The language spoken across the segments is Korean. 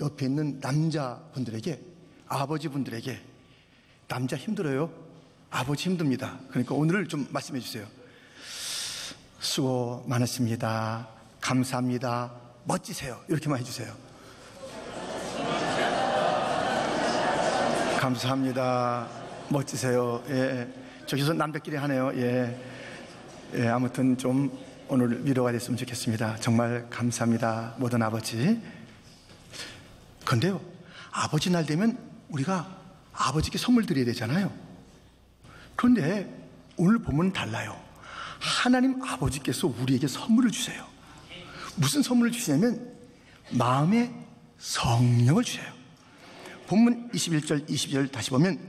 옆에 있는 남자분들에게, 아버지분들에게, 남자 힘들어요? 아버지 힘듭니다. 그러니까 오늘을 좀 말씀해 주세요. 수고 많으십니다. 감사합니다. 멋지세요. 이렇게만 해주세요. 감사합니다. 멋지세요. 예. 저기서 남자끼리 하네요. 예. 예. 아무튼 좀 오늘 위로가 됐으면 좋겠습니다. 정말 감사합니다. 모든 아버지. 그런데요, 아버지 날 되면 우리가 아버지께 선물 드려야 되잖아요. 그런데 오늘 보면 달라요. 하나님 아버지께서 우리에게 선물을 주세요. 무슨 선물을 주시냐면 마음의 성령을 주세요. 본문 21절 22절 다시 보면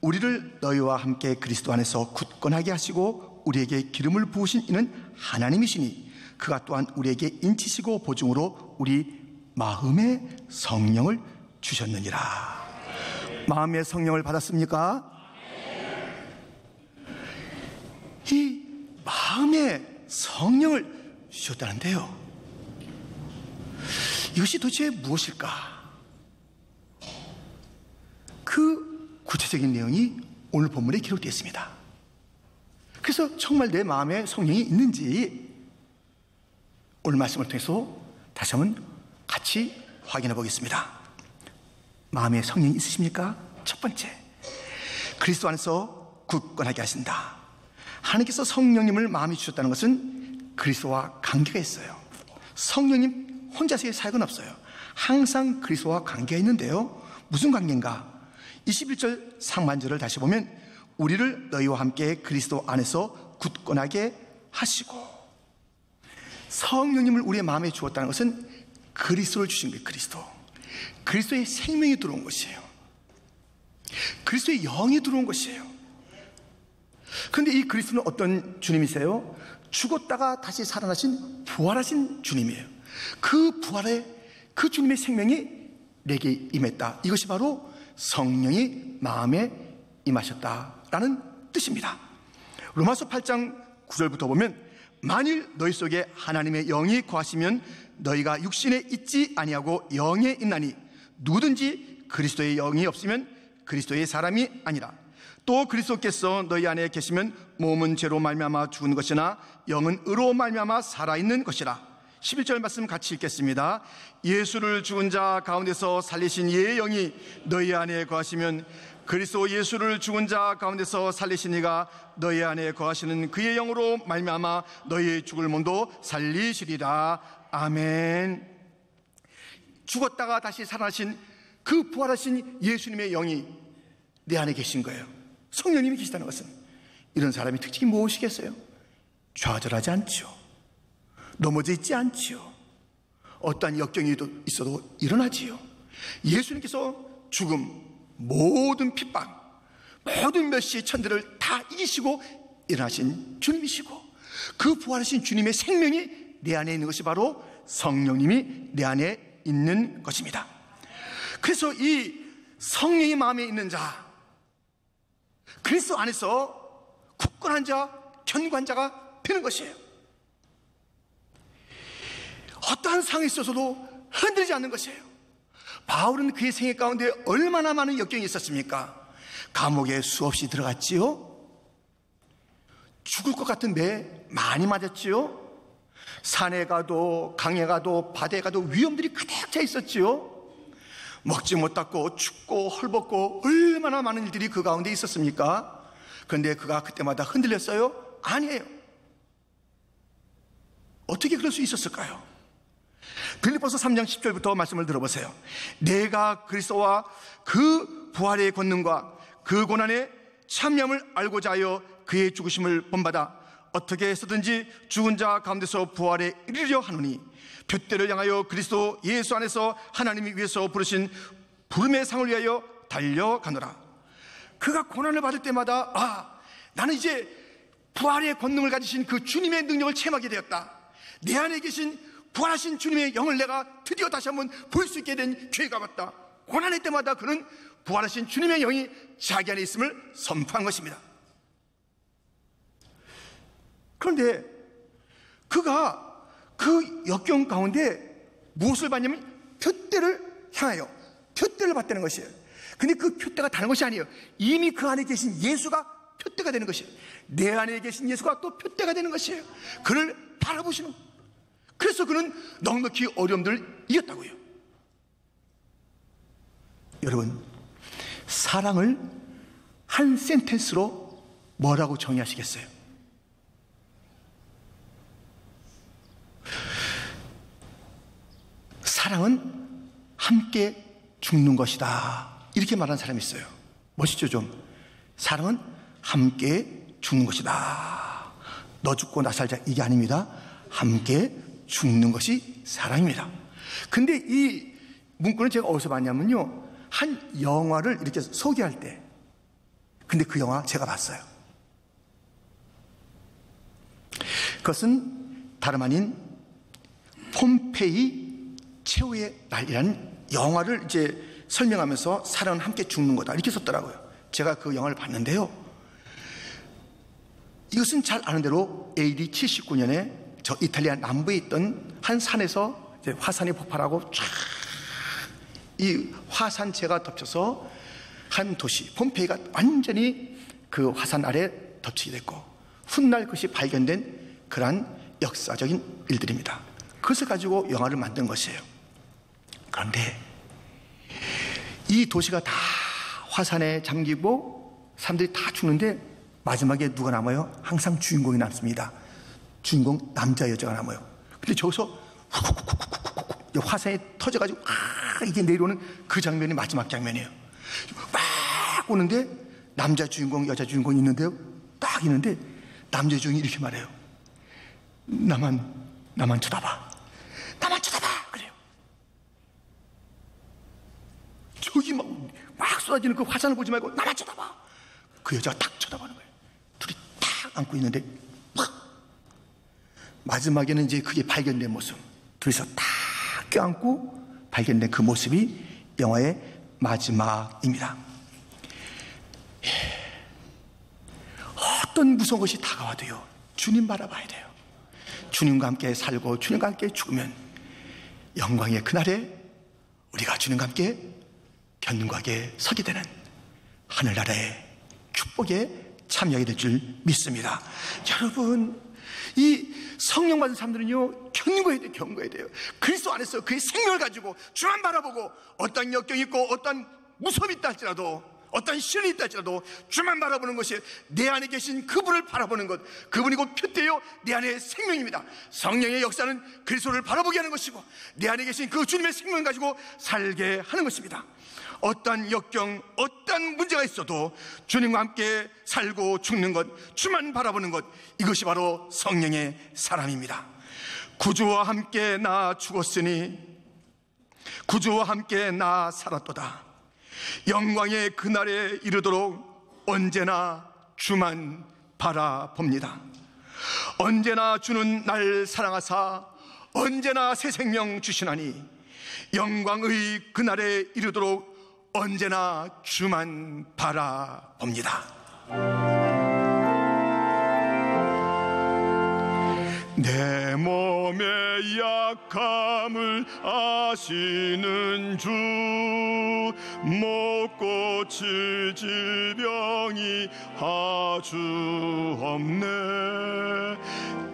우리를 너희와 함께 그리스도 안에서 굳건하게 하시고 우리에게 기름을 부으신 이는 하나님이시니 그가 또한 우리에게 인치시고 보증으로 우리 마음의 성령을 주셨느니라. 마음의 성령을 받았습니까? 이 마음의 성령을 주셨다는데요, 이것이 도대체 무엇일까? 그 구체적인 내용이 오늘 본문에 기록되어 있습니다. 그래서 정말 내 마음에 성령이 있는지 오늘 말씀을 통해서 다시 한번 같이 확인해 보겠습니다. 마음에 성령이 있으십니까? 첫 번째, 그리스도 안에서 굳건하게 하신다. 하나님께서 성령님을 마음에 주셨다는 것은 그리스도와 관계가 있어요. 성령님 혼자서의 사역은 없어요. 항상 그리스도와 관계가 있는데요, 무슨 관계인가? 21절 상반절을 다시 보면 우리를 너희와 함께 그리스도 안에서 굳건하게 하시고, 성령님을 우리의 마음에 주었다는 것은 그리스도를 주신 거예요. 그리스도의 생명이 들어온 것이에요. 그리스도의 영이 들어온 것이에요. 그런데 이 그리스도는 어떤 주님이세요? 죽었다가 다시 살아나신 부활하신 주님이에요. 그 부활의 그 주님의 생명이 내게 임했다. 이것이 바로 성령이 마음에 임하셨다라는 뜻입니다. 로마서 8장 9절부터 보면 만일 너희 속에 하나님의 영이 거하시면 너희가 육신에 있지 아니하고 영에 있나니 누구든지 그리스도의 영이 없으면 그리스도의 사람이 아니라. 또 그리스도께서 너희 안에 계시면 몸은 죄로 말미암아 죽은 것이나 영은 의로 말미암아 살아있는 것이라. 11절 말씀 같이 읽겠습니다. 예수를 죽은 자 가운데서 살리신 이의 영이 너희 안에 거하시면 그리스도 예수를 죽은 자 가운데서 살리신 이가 너희 안에 거하시는 그의 영으로 말미암아 너희의 죽을 몸도 살리시리라. 아멘. 죽었다가 다시 살아나신 그 부활하신 예수님의 영이 내 안에 계신 거예요. 성령님이 계시다는 것은 이런 사람의 특징이 무엇이겠어요? 좌절하지 않지요. 넘어져 있지 않지요. 어떠한 역경이 있어도 일어나지요. 예수님께서 죽음, 모든 핍박, 모든 멸시의 천대를 다 이기시고 일어나신 주님이시고, 그 부활하신 주님의 생명이 내 안에 있는 것이 바로 성령님이 내 안에 있는 것입니다. 그래서 이 성령이 마음에 있는 자, 그리스도 안에서 굳건한 자, 견고한 자가 되는 것이에요. 어떠한 상황에 있어서도 흔들리지 않는 것이에요. 바울은 그의 생애 가운데 얼마나 많은 역경이 있었습니까? 감옥에 수없이 들어갔지요. 죽을 것 같은 매 많이 맞았지요. 산에 가도 강에 가도 바다에 가도 위험들이 가득 차 있었지요. 먹지 못하고 춥고 헐벗고 얼마나 많은 일들이 그 가운데 있었습니까? 그런데 그가 그때마다 흔들렸어요? 아니에요. 어떻게 그럴 수 있었을까요? 빌립보서 3장 10절부터 말씀을 들어보세요. 내가 그리스도와 그 부활의 권능과 그 고난의 참여함을 알고자 하여 그의 죽으심을 본받아 어떻게 해서든지 죽은 자 가운데서 부활에 이르려 하노니 둯대를 향하여 그리스도 예수 안에서 하나님이 위해서 부르신 부름의 상을 위하여 달려가노라. 그가 고난을 받을 때마다 나는 이제 부활의 권능을 가지신 그 주님의 능력을 체험하게 되었다. 내 안에 계신 부활하신 주님의 영을 내가 드디어 다시 한번 볼 수 있게 된 기회가 왔다. 고난의 때마다 그는 부활하신 주님의 영이 자기 안에 있음을 선포한 것입니다. 그런데 그가 그 역경 가운데 무엇을 받냐면 둯대를 향하여 표대를 받다는 것이에요. 근데 그 표대가 다른 것이 아니에요. 이미 그 안에 계신 예수가 표대가 되는 것이에요. 내 안에 계신 예수가 또 표대가 되는 것이에요. 그를 바라보시는 거예요. 그래서 그는 넉넉히 어려움들을 이겼다고요. 여러분, 사랑을 한 센텐스로 뭐라고 정의하시겠어요? 사랑은 함께 죽는 것이다, 이렇게 말하는 사람이 있어요. 멋있죠 좀? 사랑은 함께 죽는 것이다. 너 죽고 나 살자, 이게 아닙니다. 함께 죽는 것이 사랑입니다. 근데 이 문구는 제가 어디서 봤냐면요, 한 영화를 이렇게 소개할 때, 근데 그 영화 제가 봤어요. 그것은 다름 아닌 폼페이 최후의 날이라는 영화를 이제 설명하면서 사랑은 함께 죽는 거다, 이렇게 썼더라고요. 제가 그 영화를 봤는데요, 이것은 잘 아는 대로 AD 79년에 저 이탈리아 남부에 있던 한 산에서 이제 화산이 폭발하고 쫙 이 화산재가 덮쳐서 한 도시 폼페이가 완전히 그 화산 아래 덮치게 됐고, 훗날 그것이 발견된 그러한 역사적인 일들입니다. 그것을 가지고 영화를 만든 것이에요. 그런데 이 도시가 다 화산에 잠기고 사람들이 다 죽는데 마지막에 누가 남아요? 항상 주인공이 남습니다. 주인공 남자 여자가 남아요. 근데 저기서 화산이 터져가지고 이게 내려오는 그 장면이 마지막 장면이에요. 막 오는데 남자 주인공 여자 주인공이 있는데요, 딱 있는데 남자 주인공이 이렇게 말해요. 나만 쳐다봐, 나만 쳐다봐, 그래요. 저기 막 쏟아지는 그 화산을 보지 말고 나만 쳐다봐. 그 여자가 딱 쳐다보는 거예요. 둘이 딱 안고 있는데 막 마지막에는 이제 그게 발견된 모습, 둘이서 딱 껴안고 발견된 그 모습이 영화의 마지막입니다. 어떤 무서운 것이 다가와도요, 주님 바라봐야 돼요. 주님과 함께 살고 주님과 함께 죽으면 영광의 그날에 우리가 주님과 함께 견고하게 서게 되는 하늘나라의 축복에 참여하게 될 줄 믿습니다. 여러분, 이 성령 받은 사람들은요, 견고해야 돼요. 그리스도 안에서 그의 생명을 가지고 주만 바라보고, 어떤 역경이 있고 어떤 무섭이 있다 할지라도, 어떤 시련이 있다 할지라도 주만 바라보는 것이 내 안에 계신 그분을 바라보는 것, 그분이 곧 표대요 내 안에 생명입니다. 성령의 역사는 그리스도를 바라보게 하는 것이고, 내 안에 계신 그 주님의 생명을 가지고 살게 하는 것입니다. 어떤 역경, 어떤 문제가 있어도 주님과 함께 살고 죽는 것, 주만 바라보는 것, 이것이 바로 성령의 사람입니다. 구주와 함께 나 죽었으니 구주와 함께 나 살았도다. 영광의 그날에 이르도록 언제나 주만 바라봅니다. 언제나 주는 날 사랑하사 언제나 새 생명 주시나니, 영광의 그날에 이르도록 언제나 주만 바라봅니다. 내 몸의 약함을 아시는 주, 못 고칠 질병이 아주 없네.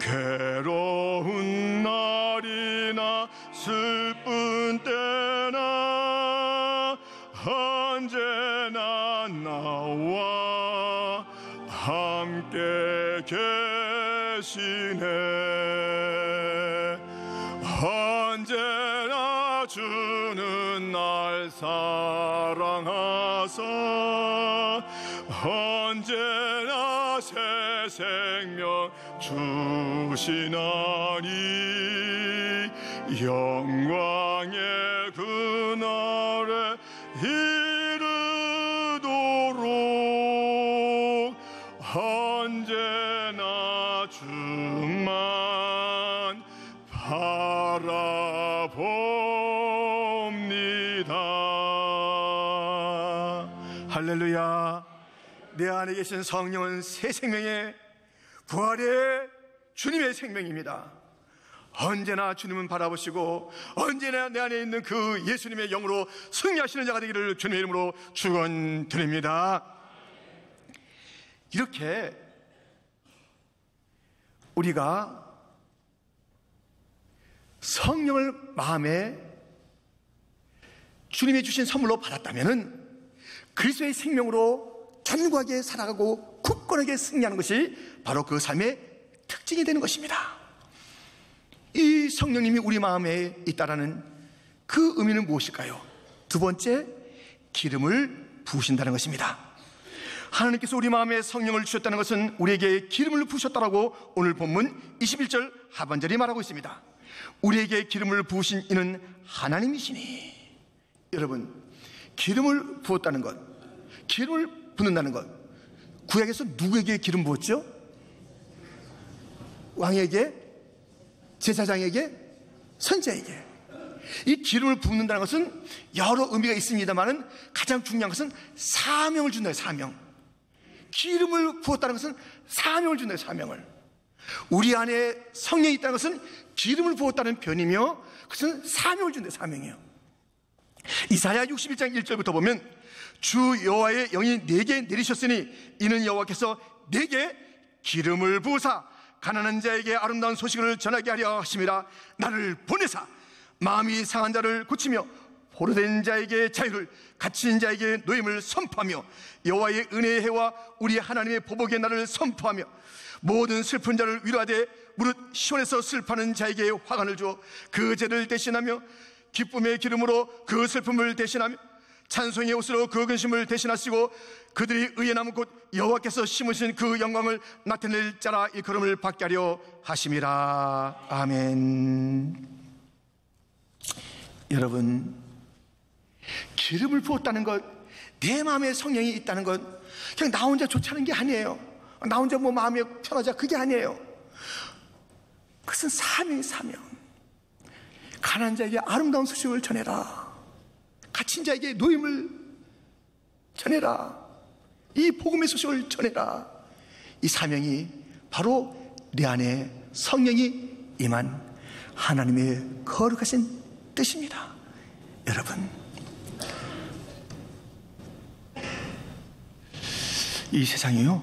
괴로운 날이나 슬픈 때나 언제나 나와 함께 계시네. 언제나 주는 날 사랑하사 언제나 새 생명 주시나니, 영광의 그날에 이르도록 언제나 주만 바라봅니다. 할렐루야. 내 안에 계신 성령은 새 생명의 부활의 주님의 생명입니다. 언제나 주님은 바라보시고 언제나 내 안에 있는 그 예수님의 영으로 승리하시는 자가 되기를 주님의 이름으로 축원드립니다. 이렇게 우리가 성령을 마음에 주님이 주신 선물로 받았다면 그리스도의 생명으로 견고하게 살아가고 굳건하게 승리하는 것이 바로 그 삶의 특징이 되는 것입니다. 이 성령님이 우리 마음에 있다라는 그 의미는 무엇일까요? 두 번째, 기름을 부으신다는 것입니다. 하나님께서 우리 마음에 성령을 주셨다는 것은 우리에게 기름을 부으셨다라고 오늘 본문 21절 하반절이 말하고 있습니다. 우리에게 기름을 부으신 이는 하나님이시니. 여러분, 기름을 부었다는 것, 기름을 붓는다는 것, 구약에서 누구에게 기름 부었죠? 왕에게, 제사장에게, 선지자에게. 이 기름을 붓는다는 것은 여러 의미가 있습니다만 가장 중요한 것은 사명을 준다. 사명. 기름을 부었다는 것은 사명을 준다. 사명을. 우리 안에 성령이 있다는 것은 기름을 부었다는 변이며 그것은 사명을 준다. 사명이에요. 이사야 61장 1절부터 보면 주 여호와의 영이 내게 내리셨으니 이는 여호와께서 내게 기름을 부으사 가난한 자에게 아름다운 소식을 전하게 하려 하심이라. 나를 보내사 마음이 상한 자를 고치며 포로된 자에게 자유를, 갇힌 자에게 노임을 선포하며 여호와의 은혜의 해와 우리 하나님의 보복의 날을 선포하며 모든 슬픈 자를 위로하되 무릇 시온에서 슬퍼하는 자에게 화관을 주어 그 죄를 대신하며 기쁨의 기름으로 그 슬픔을 대신하며 찬송의 옷으로 그 근심을 대신하시고 그들이 의에 남은 곳 여호와께서 심으신 그 영광을 나타낼 자라 일컬음을 받게 하려 하심이라. 아멘. 여러분, 기름을 부었다는 것, 내 마음에 성령이 있다는 것, 그냥 나 혼자 좋지 않은 게 아니에요. 나 혼자 뭐 마음이 편하자, 그게 아니에요. 그것은 사명이 사명. 가난한 자에게 아름다운 소식을 전해라. 갇힌 자에게 노임을 전해라. 이 복음의 소식을 전해라. 이 사명이 바로 내 안에 성령이 임한 하나님의 거룩하신 뜻입니다. 여러분, 이 세상이요,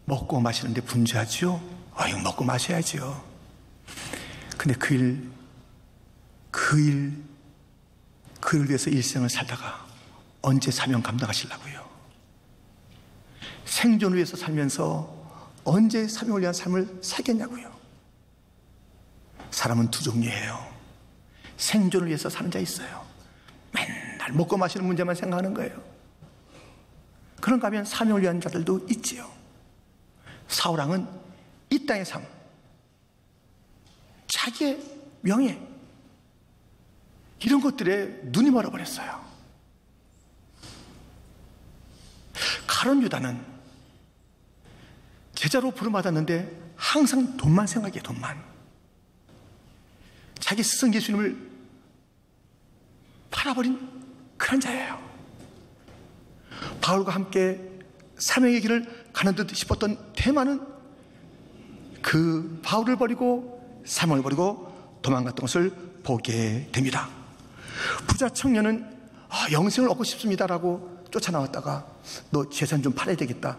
먹고 마시는데 분주하죠. 아유, 먹고 마셔야죠. 근데 그를 위해서 일생을 살다가 언제 사명 감당하시려고요? 생존을 위해서 살면서 언제 사명을 위한 삶을 살겠냐고요? 사람은 두 종류예요. 생존을 위해서 사는 자 있어요. 맨날 먹고 마시는 문제만 생각하는 거예요. 그런가 하면 사명을 위한 자들도 있지요. 사울왕은 이 땅의 삶, 자기의 명예, 이런 것들에 눈이 멀어버렸어요. 가룟 유다는 제자로 부름받았는데 항상 돈만 생각해. 돈만. 자기 스승 예수님을 팔아버린 그런 자예요. 바울과 함께 사명의 길을 가는 듯 싶었던 데마는 그 바울을 버리고 사명을 버리고 도망갔던 것을 보게 됩니다. 부자 청년은 영생을 얻고 싶습니다라고 쫓아나왔다가 너 재산 좀 팔아야 되겠다,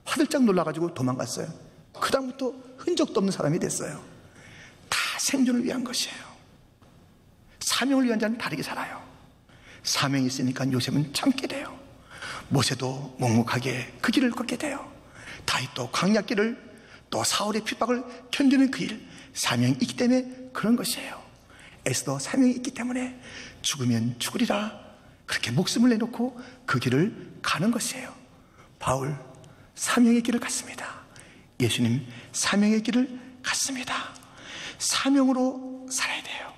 화들짝 놀라가지고 도망갔어요. 그 다음부터 흔적도 없는 사람이 됐어요. 다 생존을 위한 것이에요. 사명을 위한 자는 다르게 살아요. 사명이 있으니까 요셉은 참게 돼요. 모세도 묵묵하게 그 길을 걷게 돼요. 다윗도 광야길을, 또 사울의 핍박을 견디는 그 일, 사명이 있기 때문에 그런 것이에요. 에스더 사명이 있기 때문에 죽으면 죽으리라 그렇게 목숨을 내놓고 그 길을 가는 것이에요. 바울 사명의 길을 갔습니다. 예수님 사명의 길을 갔습니다. 사명으로 살아야 돼요.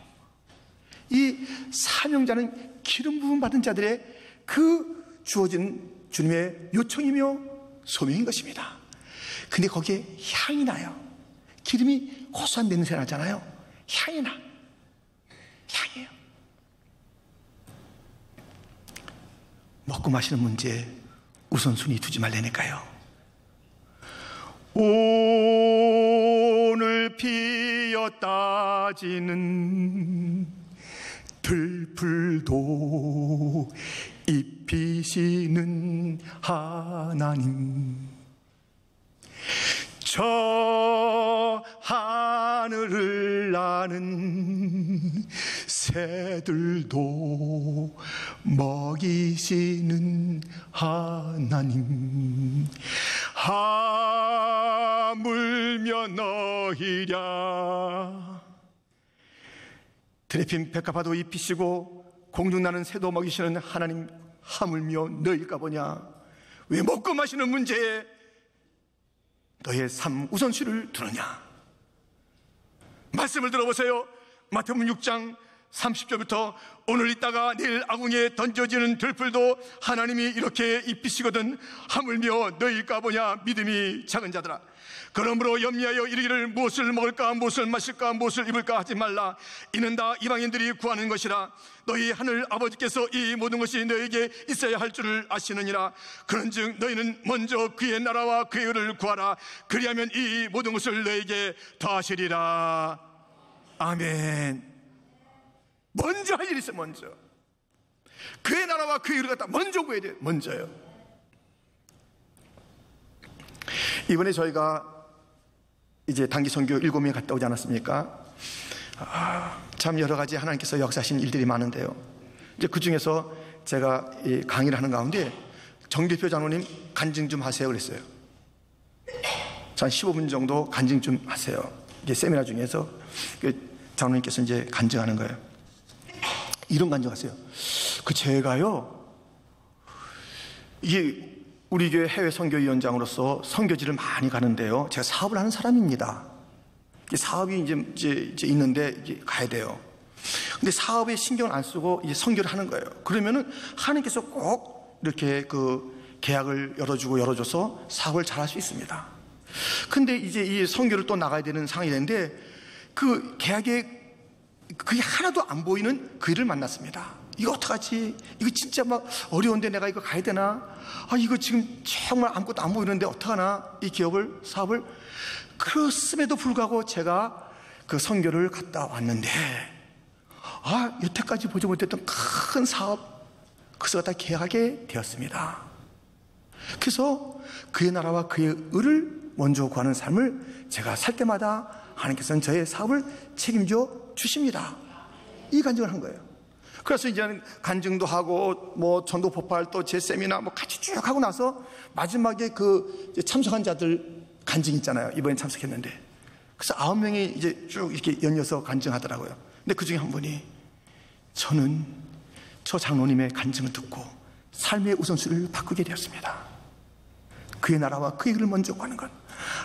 이 사명자는 기름 부음 받은 자들의 그 주어진 주님의 요청이며 소명인 것입니다. 근데 거기에 향이 나요. 기름이 고소한 냄새 나잖아요. 향이 나. 향이에요. 먹고 마시는 문제 우선순위 두지 말라니까요. 오늘 피어 따지는 들풀도 입히시는 하나님, 저 하늘을 나는 새들도 먹이시는 하나님, 하물며 너희랴. 드레핀 백합화도 입히시고 공중나는 새도 먹이시는 하나님, 하물며 너희일까 보냐. 왜 먹고 마시는 문제에 너의 삶 우선순위를 두느냐. 말씀을 들어보세요. 마태복음 6장 30절부터 오늘 있다가 내일 아궁이에 던져지는 들풀도 하나님이 이렇게 입히시거든 하물며 너희일까 보냐. 믿음이 작은 자들아, 그러므로 염려하여 이르기를 무엇을 먹을까 무엇을 마실까 무엇을 입을까 하지 말라. 이는 다 이방인들이 구하는 것이라. 너희 하늘 아버지께서 이 모든 것이 너에게 있어야 할 줄을 아시느니라. 그런즉 너희는 먼저 그의 나라와 그의 의를 구하라. 그리하면 이 모든 것을 너에게 더하시리라. 아멘. 먼저 할 일이 있어요. 먼저 그의 나라와 그의 의를 갖다 먼저 구해야 돼요. 먼저요. 이번에 저희가 이제 단기 선교 7명이 갔다 오지 않았습니까? 참 여러 가지 하나님께서 역사하신 일들이 많은데요, 이제 그 중에서 제가 이 강의를 하는 가운데 정대표 장로님 간증 좀 하세요 그랬어요. 한 15분 정도 간증 좀 하세요. 이제 세미나 중에서 장로님께서 이제 간증하는 거예요. 이런 간증하세요. 제가요, 이게 우리 교회 해외 선교위원장으로서 선교지를 많이 가는데요, 제가 사업을 하는 사람입니다. 사업이 이제 있는데 이제 가야 돼요. 근데 사업에 신경을 안 쓰고 이제 선교를 하는 거예요. 그러면은 하나님께서 꼭 이렇게 그 계약을 열어줘서 사업을 잘할 수 있습니다. 근데 이제 이 선교를 또 나가야 되는 상황이 되는데 그 계약에 그게 하나도 안 보이는 그 일을 만났습니다. 이거 어떡하지? 이거 진짜 막 어려운데 내가 이거 가야 되나? 이거 지금 정말 아무것도 안 보이는데 어떡하나? 이 기업을, 사업을. 그렇음에도 불구하고 제가 그 선교를 갔다 왔는데, 여태까지 보지 못했던 큰 사업, 그것을 다 계약하게 되었습니다. 그래서 그의 나라와 그의 의를 먼저 구하는 삶을 제가 살 때마다 하나님께서는 저의 사업을 책임져 주십니다. 이 간증을 한 거예요. 그래서 이제는 간증도 하고 뭐 전도 폭발 또 제 세미나 뭐 같이 쭉 하고 나서 마지막에 그 참석한 자들 간증 있잖아요. 이번에 참석했는데 그래서 9명이 이제 쭉 이렇게 연이어서 간증하더라고요. 근데 그 중에 한 분이 저는 저 장로님의 간증을 듣고 삶의 우선순위를 바꾸게 되었습니다. 그의 나라와 그의 일을 먼저 구하는 것,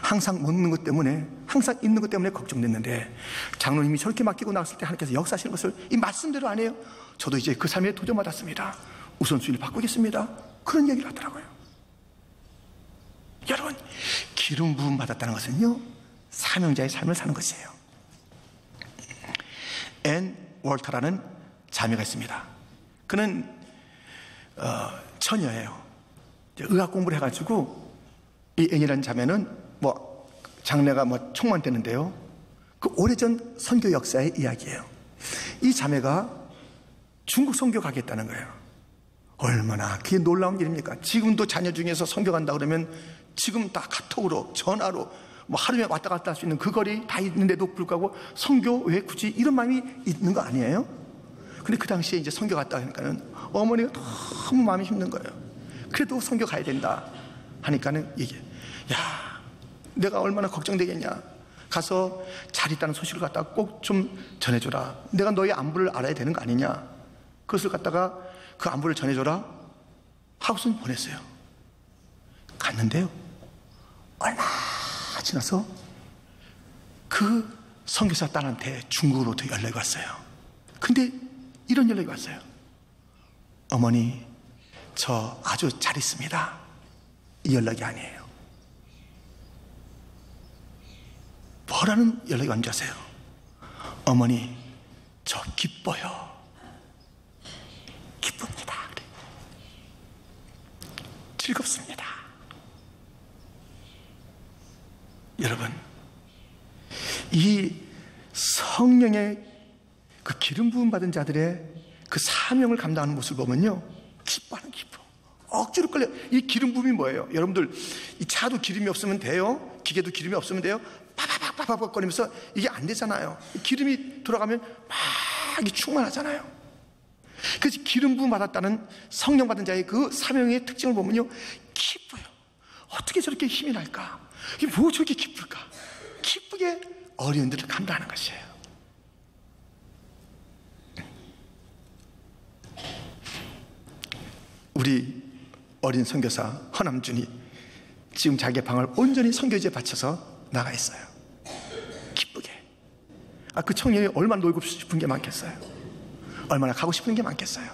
항상 먹는 것 때문에, 항상 입는 것 때문에 걱정됐는데 장로님이 저렇게 맡기고 나갔을 때 하나님께서 역사하시는 것을 이 말씀대로 안 해요. 저도 이제 그 삶에 도전받았습니다. 우선순위를 바꾸겠습니다. 그런 얘기를 하더라고요. 여러분, 기름 부음 받았다는 것은요, 사명자의 삶을 사는 것이에요. 앤 월터라는 자매가 있습니다. 그는 처녀예요. 의학 공부를 해가지고 이 앤이라는 자매는 뭐 장래가 뭐 총만되는데요, 그 오래전 선교 역사의 이야기예요. 이 자매가 중국 선교 가겠다는 거예요. 얼마나 그게 놀라운 일입니까? 지금도 자녀 중에서 선교 간다 그러면 지금 다 카톡으로 전화로 뭐 하루에 왔다 갔다 할 수 있는 그 거리 다 있는데도 불구하고 선교 왜 굳이 이런 마음이 있는 거 아니에요? 근데 그 당시에 이제 선교 갔다 하니까는 어머니가 너무 마음이 힘든 거예요. 그래도 선교 가야 된다 하니까는 이게, 야, 내가 얼마나 걱정되겠냐. 가서 잘 있다는 소식을 갖다가 꼭 좀 전해줘라. 내가 너의 안부를 알아야 되는 거 아니냐. 그것을 갖다가 그 안부를 전해줘라 하고선 보냈어요. 갔는데요, 얼마 지나서 그 선교사 딸한테 중국으로부터 연락이 왔어요. 근데 이런 연락이 왔어요. 어머니, 저 아주 잘 있습니다. 이 연락이 아니에요. 뭐라는 연락이 왔는지 아세요? 어머니, 저 기뻐요. 기쁩니다. 즐겁습니다. 여러분, 이 성령의 그 기름 부음 받은 자들의 그 사명을 감당하는 모습을 보면요, 기뻐하는 기뻐. 억지로 끌려. 이 기름 부음이 뭐예요? 여러분들, 이 차도 기름이 없으면 돼요? 기계도 기름이 없으면 돼요? 빠바박 거리면서 이게 안 되잖아요. 기름이 들어가면 막 충만하잖아요. 그래서 기름 부음 받았다는 성령 받은 자의 그 사명의 특징을 보면요, 기뻐요. 어떻게 저렇게 힘이 날까? 이게 뭐 저렇게 기쁠까? 기쁘게 어려움들을 감당하는 것이에요. 우리 어린 선교사 허남준이 지금 자기 방을 온전히 선교지에 바쳐서 나가 있어요. 기쁘게. 그 청년이 얼마나 놀고 싶은 게 많겠어요. 얼마나 가고 싶은 게 많겠어요.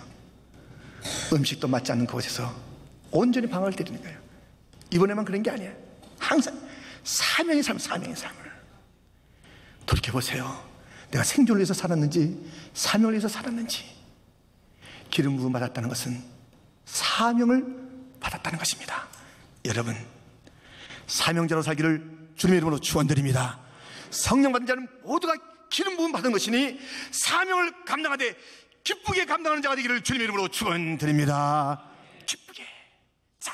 음식도 맞지 않는 그곳에서 온전히 방을 들이는 거예요. 이번에만 그런 게 아니에요. 항상 사명의 삶, 사명의 삶을 돌이켜보세요. 내가 생존을 위해서 살았는지 사명을 위해서 살았는지. 기름 부음 받았다는 것은 사명을 받았다는 것입니다. 여러분, 사명자로 살기를 주님의 이름으로 축원드립니다. 성령 받은 자는 모두가 기름 부음 받은 것이니 사명을 감당하되 기쁘게 감당하는 자가 되기를 주님의 이름으로 축원드립니다. 기쁘게. 자,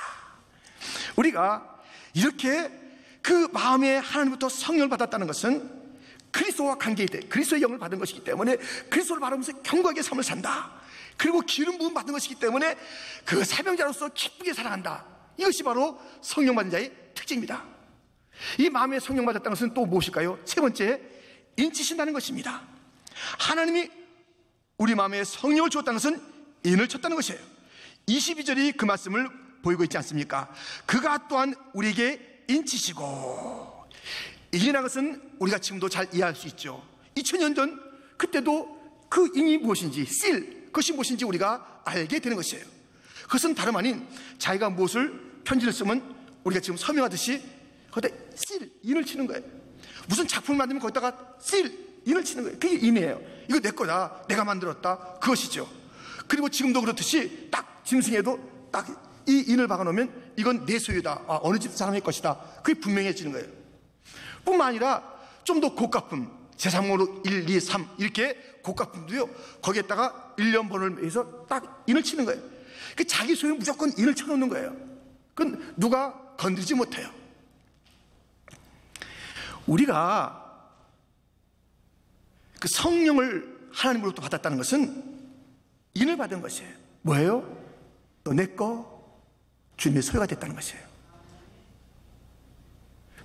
우리가 이렇게 그 마음에 하나님부터 성령을 받았다는 것은 그리스도와 관계돼 그리스도의 영을 받은 것이기 때문에 그리스도를 바라면서 견고하게 삶을 산다. 그리고 기름 부음 받은 것이기 때문에 그 사명자로서 기쁘게 살아간다. 이것이 바로 성령 받은 자의 특징입니다. 이 마음에 성령 받았다는 것은 또 무엇일까요? 세 번째, 인치신다는 것입니다. 하나님이 우리 마음에 성령을 주었다는 것은 인을 쳤다는 것이에요. 22절이 그 말씀을 보이고 있지 않습니까? 그가 또한 우리에게 인치시고. 인이라는 것은 우리가 지금도 잘 이해할 수 있죠. 2000년 전 그때도 그 인이 무엇인지, 그것이 무엇인지 우리가 알게 되는 것이에요. 그것은 다름 아닌 자기가 무엇을 편지를 쓰면 우리가 지금 서명하듯이 거기다 인을 치는 거예요. 무슨 작품을 만들면 거기다가 인을 치는 거예요. 그게 인이에요. 이거 내 거다, 내가 만들었다, 그것이죠. 그리고 지금도 그렇듯이 딱 짐승에도 딱 이 인을 박아놓으면 이건 내 소유다, 어느 집 사람의 것이다, 그게 분명해지는 거예요. 뿐만 아니라 좀 더 고가품, 제3호로 1, 2, 3 이렇게 고가품도요, 거기에다가 1년 번호를 해서 딱 인을 치는 거예요. 그 자기 소유 무조건 인을 쳐놓는 거예요. 그건 누가 건드리지 못해요. 우리가 그 성령을 하나님으로부터 받았다는 것은 인을 받은 것이에요. 뭐예요? 너 내 거, 주님의 소유가 됐다는 것이에요.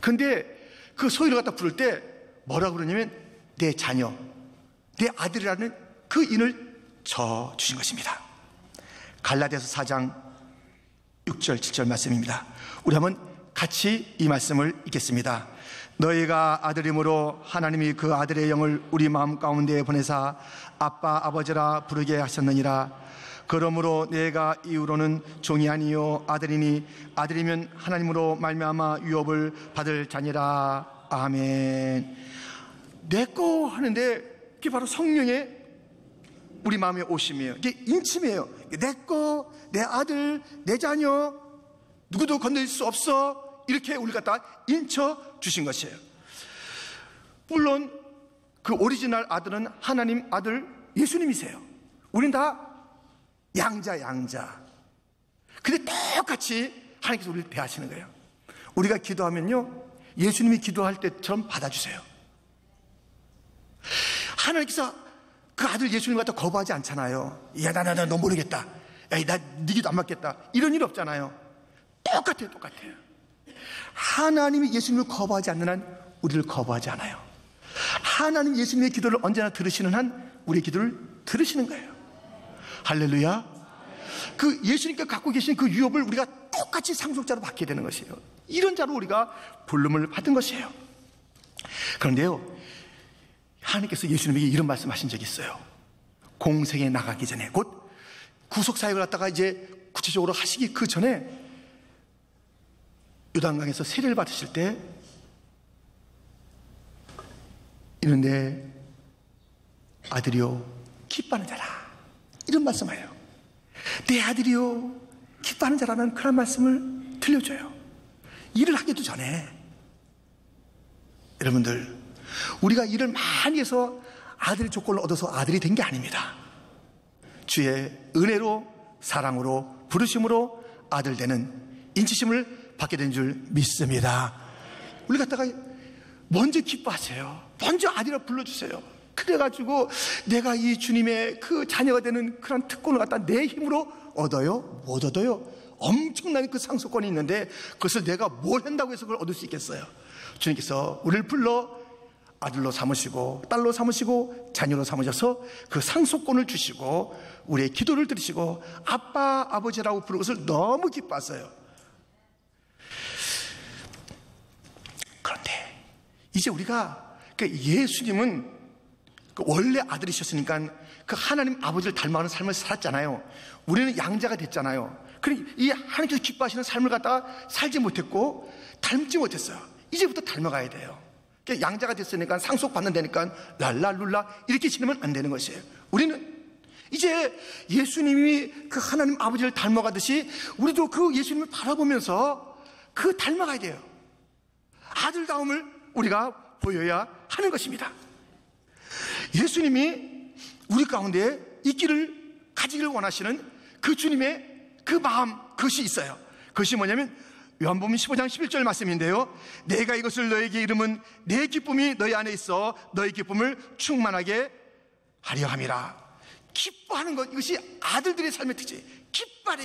그런데 그 소유를 갖다 부를 때 뭐라고 그러냐면 내 자녀, 내 아들이라는 그 인을 저 주신 것입니다. 갈라디아서 4장 6절 7절 말씀입니다. 우리 한번 같이 이 말씀을 읽겠습니다. 너희가 아들임으로 하나님이 그 아들의 영을 우리 마음 가운데 보내사 아빠 아버지라 부르게 하셨느니라. 그러므로 내가 이후로는 종이 아니요 아들이니 아들이면 하나님으로 말미암아 유업을 받을 자니라. 아멘. 내 거 하는데 그게 바로 성령의 우리 마음에 오심이에요. 이게 인침이에요. 내 거, 내 아들, 내 자녀, 누구도 건드릴 수 없어, 이렇게 우리 갖다 인쳐 주신 것이에요. 물론 그 오리지널 아들은 하나님 아들 예수님이세요. 우린 다 양자. 근데 똑같이 하나님께서 우리를 대하시는 거예요. 우리가 기도하면요, 예수님이 기도할 때처럼 받아주세요. 하나님께서 그 아들 예수님 갖다 거부하지 않잖아요. 야, 너 모르겠다. 야, 나 네 기도 안 맞겠다. 이런 일 없잖아요. 똑같아요. 하나님이 예수님을 거부하지 않는 한 우리를 거부하지 않아요. 하나님 예수님의 기도를 언제나 들으시는 한 우리의 기도를 들으시는 거예요. 할렐루야. 그 예수님께 갖고 계신 그 유업을 우리가 똑같이 상속자로 받게 되는 것이에요. 이런 자로 우리가 부름을 받은 것이에요. 그런데요, 하나님께서 예수님에게 이런 말씀하신 적이 있어요. 공생에 나가기 전에, 곧 구속사역을 갖다가 이제 구체적으로 하시기 그 전에 요단강에서 세례를 받으실 때 이런데 아들이요 기뻐하는 자라, 이런 말씀이에요. 내 아들이요 기뻐하는 자라는 그런 말씀을 들려줘요. 일을 하기도 전에. 여러분들, 우리가 일을 많이 해서 아들의 조건을 얻어서 아들이 된 게 아닙니다. 주의 은혜로, 사랑으로, 부르심으로 아들 되는 인치심을 받게 된 줄 믿습니다. 우리 갖다가 먼저 기뻐하세요. 먼저 아들이라 불러주세요. 그래가지고 내가 이 주님의 그 자녀가 되는 그런 특권을 갖다 내 힘으로 얻어요? 못 얻어요? 엄청난 그 상속권이 있는데 그것을 내가 뭘 한다고 해서 그걸 얻을 수 있겠어요? 주님께서 우리를 불러 아들로 삼으시고 딸로 삼으시고 자녀로 삼으셔서 그 상속권을 주시고 우리의 기도를 들으시고 아빠 아버지라고 부르는 것을 너무 기뻐하세요. 그런데 이제 우리가 예수님은 원래 아들이셨으니까 그 하나님 아버지를 닮아가는 삶을 살았잖아요. 우리는 양자가 됐잖아요. 그러니 이 하나님께서 기뻐하시는 삶을 갖다가 살지 못했고 닮지 못했어요. 이제부터 닮아가야 돼요. 양자가 됐으니까 상속받는 데니까 랄랄룰라 이렇게 지내면 안 되는 것이에요. 우리는 이제 예수님이 그 하나님 아버지를 닮아가듯이 우리도 그 예수님을 바라보면서 그 닮아가야 돼요. 아들다움을 우리가 보여야 하는 것입니다. 예수님이 우리 가운데 있기를 가지기를 원하시는 그 주님의 그 마음, 그것이 있어요. 그것이 뭐냐면 요한복음 15장 11절 말씀인데요, 내가 이것을 너에게 이름은 내 기쁨이 너희 안에 있어 너희 기쁨을 충만하게 하려 함이라. 기뻐하는 것, 이것이 아들들의 삶의 특징.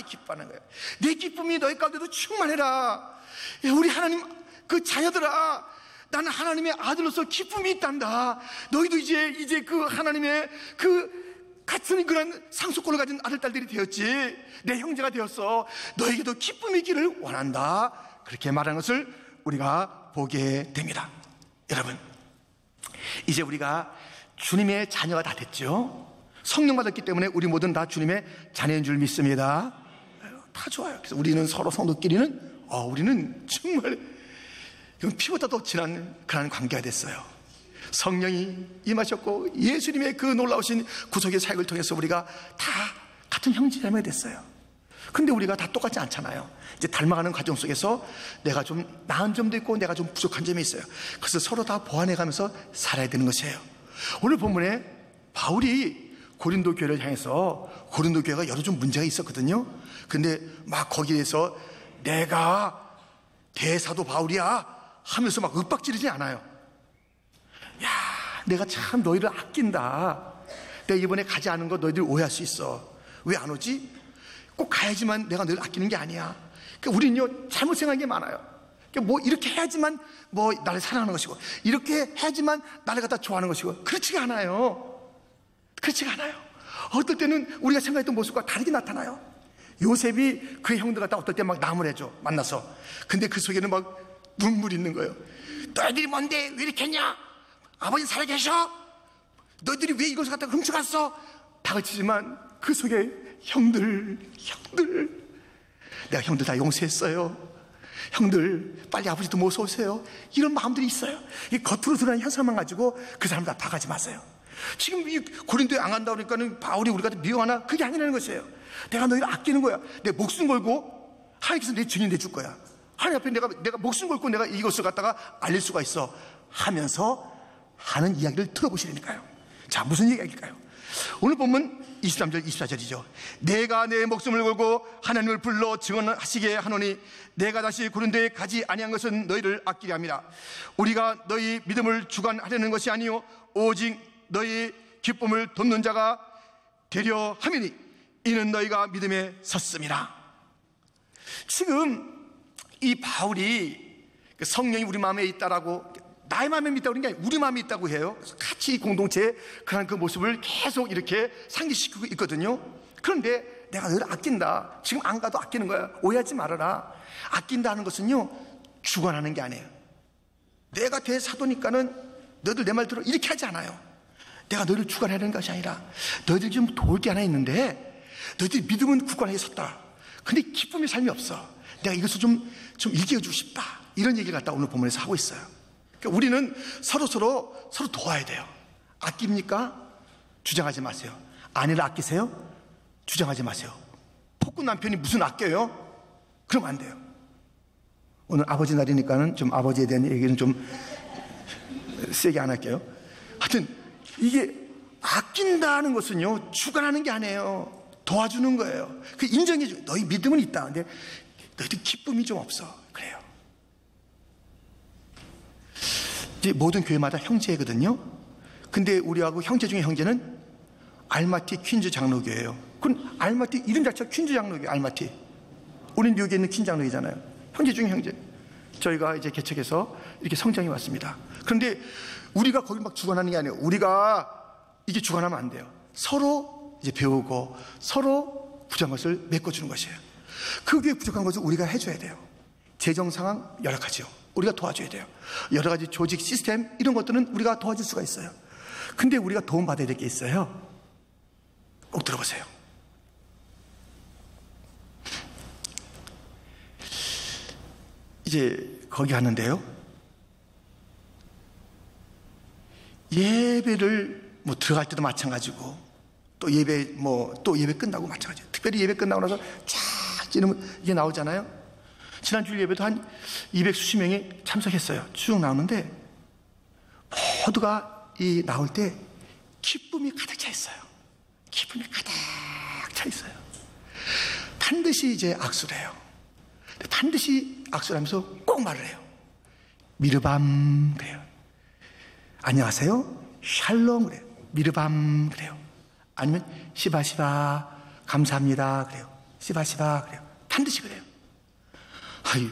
기뻐하는 거예요. 내 기쁨이 너희 가운데도 충만해라. 우리 하나님 그 자녀들아, 나는 하나님의 아들로서 기쁨이 있단다. 너희도 이제 그 하나님의 그 같은 그런 상속권을 가진 아들, 딸들이 되었지. 내 형제가 되었어. 너에게도 기쁨이 있기를 원한다. 그렇게 말하는 것을 우리가 보게 됩니다. 여러분, 이제 우리가 주님의 자녀가 다 됐죠. 성령 받았기 때문에 우리 모두는 다 주님의 자녀인 줄 믿습니다. 다 좋아요. 그래서 우리는 서로 성도끼리는 우리는 정말 피보다 더 진한 그런 관계가 됐어요. 성령이 임하셨고 예수님의 그 놀라우신 구속의 사역을 통해서 우리가 다 같은 형제자매가 됐어요. 근데 우리가 다 똑같지 않잖아요. 이제 닮아가는 과정 속에서 내가 좀 나은 점도 있고 내가 좀 부족한 점이 있어요. 그래서 서로 다 보완해가면서 살아야 되는 것이에요. 오늘 본문에 바울이 고린도 교회를 향해서, 고린도 교회가 여러 좀 문제가 있었거든요. 근데 막 거기에서 내가 대사도 바울이야 하면서 막 윽박지르지 않아요. 야, 내가 참 너희를 아낀다. 내가 이번에 가지 않은 거 너희들 오해할 수 있어. 왜 안 오지? 꼭 가야지만 내가 너희를 아끼는 게 아니야. 그러니까 우리는요, 잘못 생각한 게 많아요. 그러니까 뭐 이렇게 해야지만 뭐 나를 사랑하는 것이고, 이렇게 해야지만 나를 갖다 좋아하는 것이고, 그렇지가 않아요. 그렇지가 않아요. 어떨 때는 우리가 생각했던 모습과 다르게 나타나요. 요셉이 그의 형들 갖다 어떨 때 막 나무래죠, 만나서. 근데 그 속에는 막 눈물이 있는 거예요. 너희들이 뭔데 왜 이렇게 했냐? 아버지 살아계셔? 너희들이 왜 이것을 갖다 훔쳐갔어? 다그치지만 그 속에 형들 내가 형들 다 용서했어요. 형들 빨리 아버지도 모셔오세요. 이런 마음들이 있어요. 이 겉으로 드러나는 현상만 가지고 그 사람들 다 가지 마세요. 지금 이 고린도에 안 간다 그러니까는 바울이 우리가 미워하나? 그게 아니라는 것이에요. 내가 너희를 아끼는 거야. 내 목숨 걸고 하나님께서 내 증인 내줄 거야. 하나님 앞에 내가 목숨 걸고 내가 이것을 갖다가 알릴 수가 있어 하면서 하는 이야기를 들어보시라니까요. 자, 무슨 이야기일까요? 오늘 보면 23절 24절이죠. 내가 내 목숨을 걸고 하나님을 불러 증언하시게 하노니 내가 다시 고린도에 가지 아니한 것은 너희를 아끼려 함이라. 우리가 너희 믿음을 주관하려는 것이 아니요 오직 너희 기쁨을 돕는 자가 되려 함이니 이는 너희가 믿음에 섰음이라. 지금 이 바울이 성령이 우리 마음에 있다라고, 나의 마음에 있다고 그런 게 아니라 우리 마음에 있다고 해요. 같이 공동체에 그런 그 모습을 계속 이렇게 상기시키고 있거든요. 그런데 내가 너를 아낀다. 지금 안 가도 아끼는 거야. 오해하지 말아라. 아낀다는 것은요, 주관하는 게 아니에요. 내가 대사도니까는 너희들 내 말 들어 이렇게 하지 않아요. 내가 너희를 주관하는 것이 아니라 너희들 좀 도울 게 하나 있는데 너희들이 믿음은 굳건하게 섰다. 근데 기쁨의 삶이 없어. 내가 이것을 좀 일깨워주고 싶다. 이런 얘기를 갖다 오늘 본문에서 하고 있어요. 그러니까 우리는 서로 도와야 돼요. 아낍니까? 주장하지 마세요. 아내를 아끼세요? 주장하지 마세요. 폭군 남편이 무슨 아껴요? 그러면 안 돼요. 오늘 아버지 날이니까는 좀 아버지에 대한 얘기는 좀 세게 안 할게요. 하여튼 이게 아낀다는 것은요, 주관하는 게 아니에요. 도와주는 거예요. 그 인정해줘. 너희 믿음은 있다. 근데 너희들 기쁨이 좀 없어. 그래요. 이제 모든 교회마다 형제거든요. 근데 우리하고 형제 중에 형제는 알마티 퀸즈 장로교예요. 그건 알마티 이름 자체가 퀸즈 장로교. 알마티. 우린 뉴욕에 있는 퀸즈 장로이잖아요. 형제 중에 형제. 저희가 이제 개척해서 이렇게 성장해 왔습니다. 그런데 우리가 거기 막 주관하는 게 아니에요. 우리가 이게 주관하면 안 돼요. 서로 이제 배우고 서로 부족한 것을 메꿔주는 것이에요. 그게 부족한 것을 우리가 해줘야 돼요. 재정 상황 여러 가지요. 우리가 도와줘야 돼요. 여러 가지 조직 시스템 이런 것들은 우리가 도와줄 수가 있어요. 근데 우리가 도움받아야 될 게 있어요. 꼭 들어보세요. 이제 거기 갔는데요, 예배를 뭐 들어갈 때도 마찬가지고 또 예배 또 예배 끝나고 마찬가지예요. 특별히 예배 끝나고 나서 쫙 찌르면 이게 나오잖아요. 지난주 예배도 한 200수십 명이 참석했어요. 쭉 나오는데 모두가 이 나올 때 기쁨이 가득 차 있어요. 기쁨이 가득 차 있어요. 반드시 이제 악수를 해요. 반드시 악수를 하면서 꼭 말을 해요. 미르밤 그래요. 안녕하세요. 샬롬 그래요. 미르밤 그래요. 아니면 시바시바 감사합니다 그래요. 시바시바 그래요. 반드시 그래요. 아유,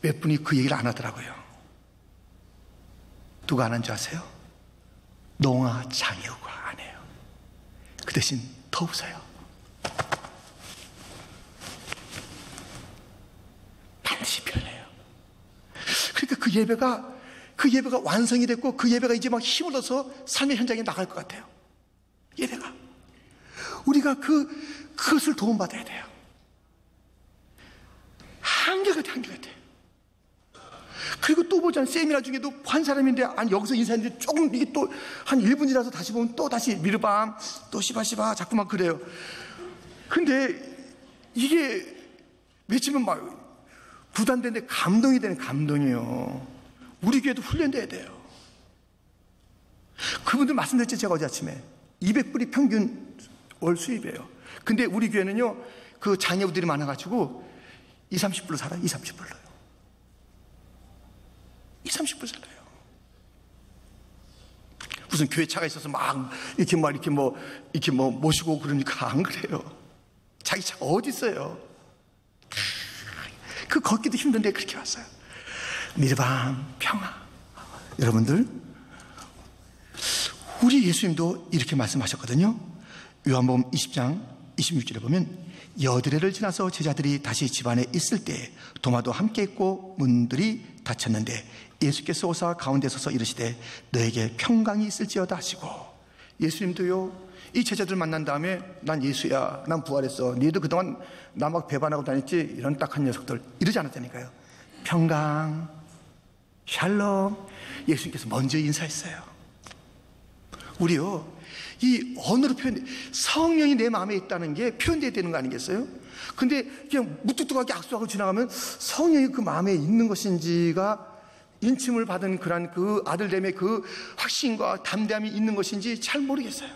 몇 분이 그 얘기를 안 하더라고요. 누가 안 한 줄 아세요? 농아 장애우가 안 해요. 그 대신 더 웃어요. 반드시 표현해요. 그러니까 그 예배가 완성이 됐고 그 예배가 이제 막 힘을 얻어서 삶의 현장에 나갈 것 같아요. 예배가. 우리가 그것을 도움받아야 돼요. 한결같아. 그리고 또 보자면 세미나 중에도 한 사람인데 여기서 인사했는데 조금 이게 또 한 1분이라서 다시 보면 또 다시 미르밤 또 시바시바 자꾸만 그래요. 근데 이게 외치면 막 부담되는데 감동이 되는 감동이에요. 우리 교회도 훈련돼야 돼요. 그분들 말씀드렸죠. 제가 어제 아침에 200불이 평균 월 수입이에요. 근데 우리 교회는요, 그 장애우들이 많아가지고 20-30불로 살아요. 20-30불로요. 20-30불 살아요. 무슨 교회 차가 있어서 이렇게 모시고 그러니까 안 그래요. 자기 차가 어디 있어요? 그 걷기도 힘든데 그렇게 왔어요. 미르밤 평화. 여러분들, 우리 예수님도 이렇게 말씀하셨거든요. 요한복음 20장 26절에 보면 여드레를 지나서 제자들이 다시 집안에 있을 때 도마도 함께 있고 문들이 닫혔는데 예수께서 오사 가운데 서서 이르시되 너에게 평강이 있을지어다 하시고, 예수님도요, 이 제자들 만난 다음에 난 예수야, 난 부활했어, 너희도 그동안 나 막 배반하고 다녔지, 이런 딱한 녀석들 이러지 않았다니까요. 평강, 샬롬. 예수님께서 먼저 인사했어요. 우리요, 이 언어로 표현돼, 성령이 내 마음에 있다는 게 표현돼야 되는 거 아니겠어요? 근데 그냥 무뚝뚝하게 악수하고 지나가면 성령이 그 마음에 있는 것인지가, 인침을 받은 그런 그 아들됨의 그 확신과 담대함이 있는 것인지 잘 모르겠어요.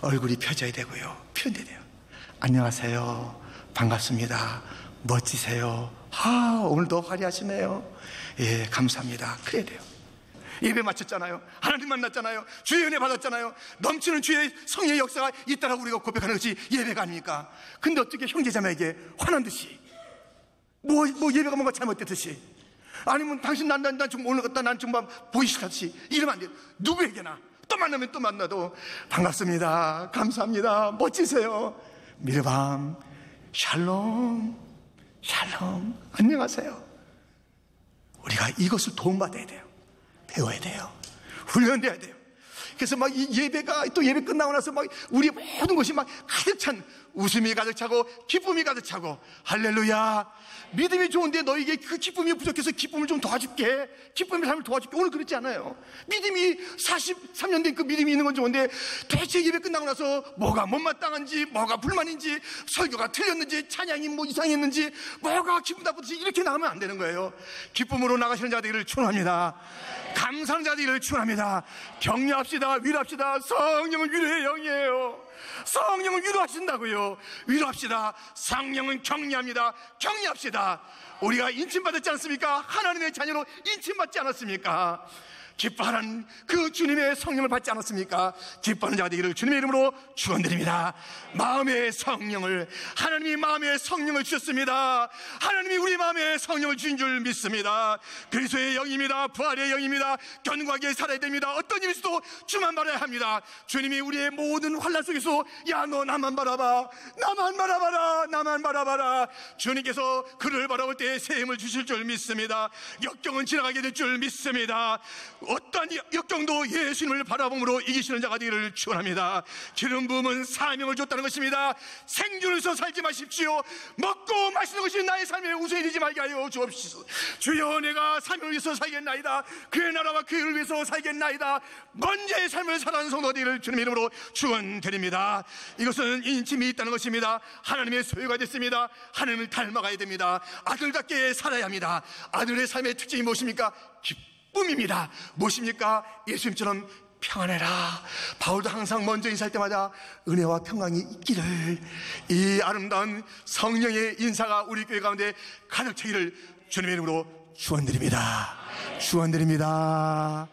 얼굴이 펴져야 되고요, 표현돼야 돼요. 안녕하세요, 반갑습니다, 멋지세요, 오늘도 화려하시네요, 예, 감사합니다, 그래야 돼요. 예배 마쳤잖아요. 하나님 만났잖아요. 주의 은혜 받았잖아요. 넘치는 주의 성령의 역사가 있다라고 우리가 고백하는 것이 예배가 아닙니까? 근데 어떻게 형제자매에게 화난 듯이, 뭐 예배가 뭔가 잘못됐듯이, 아니면 당신 난 좀 오늘 갔다 난 좀 보이시다듯이 이러면 안 돼요. 누구에게나 또 만나면 또 만나도 반갑습니다, 감사합니다, 멋지세요, 미르밤, 샬롬, 샬롬, 안녕하세요. 우리가 이것을 도움받아야 돼요. 배워야 돼요. 훈련돼야 돼요. 그래서 막 이 예배가 또 예배 끝나고 나서 막 우리 모든 것이 막 가득 찬 웃음이 가득 차고 기쁨이 가득 차고. 할렐루야. 믿음이 좋은데 너에게 그 기쁨이 부족해서 기쁨을 좀 도와줄게, 기쁨의 삶을 도와줄게. 오늘 그렇지 않아요. 믿음이 43년 된 그 믿음이 있는 건 좋은데 대체 예배 끝나고 나서 뭐가 못마땅한지, 뭐가 불만인지, 설교가 틀렸는지, 찬양이 뭐 이상했는지, 뭐가 기분 나쁘든지 이렇게 나가면 안 되는 거예요. 기쁨으로 나가시는 자들을 축원합니다. 감사하는 자들을 축원합니다. 격려합시다. 위로합시다. 성령은 위로의 영이에요. 성령은 위로하신다고요. 위로합시다. 성령은 격려합니다. 격려합시다. 우리가 인침받았지 않습니까? 하나님의 자녀로 인침받지 않았습니까? 기뻐하는 그 주님의 성령을 받지 않았습니까? 기뻐하는 자가 되기를 주님의 이름으로 축원드립니다. 마음의 성령을, 하나님이 마음의 성령을 주셨습니다. 하나님이 우리 마음의 성령을 주신 줄 믿습니다. 그리스도의 영입니다. 부활의 영입니다. 견고하게 살아야 됩니다. 어떤 일이 있어도 주만 바라야 합니다. 주님이 우리의 모든 환난 속에서 야, 너 나만 바라봐, 나만 바라봐라, 나만 바라봐라. 주님께서 그를 바라볼 때 새 힘을 주실 줄 믿습니다. 역경은 지나가게 될 줄 믿습니다. 어떤 역경도 예수님을 바라봄으로 이기시는 자가 되기를 축원합니다. 기름 부음은 사명을 줬다는 것입니다. 생존을 위해서 살지 마십시오. 먹고 마시는 것이 나의 삶의 우선이 되지 말게 하여 주옵시소. 주여, 내가 사명을 위해서 살겠나이다. 그의 나라와 그의 일을 위해서 살겠나이다. 먼저의 삶을 살아가는 성도 되기를 주님의 이름으로 축원드립니다. 이것은 인침이 있다는 것입니다. 하나님의 소유가 됐습니다. 하나님을 닮아가야 됩니다. 아들답게 살아야 합니다. 아들의 삶의 특징이 무엇입니까? 기쁨입니다. 무엇입니까? 예수님처럼 평안해라. 바울도 항상 먼저 인사할 때마다 은혜와 평강이 있기를, 이 아름다운 성령의 인사가 우리 교회 가운데 가득 차기를 주님의 이름으로 축원드립니다. 축원드립니다.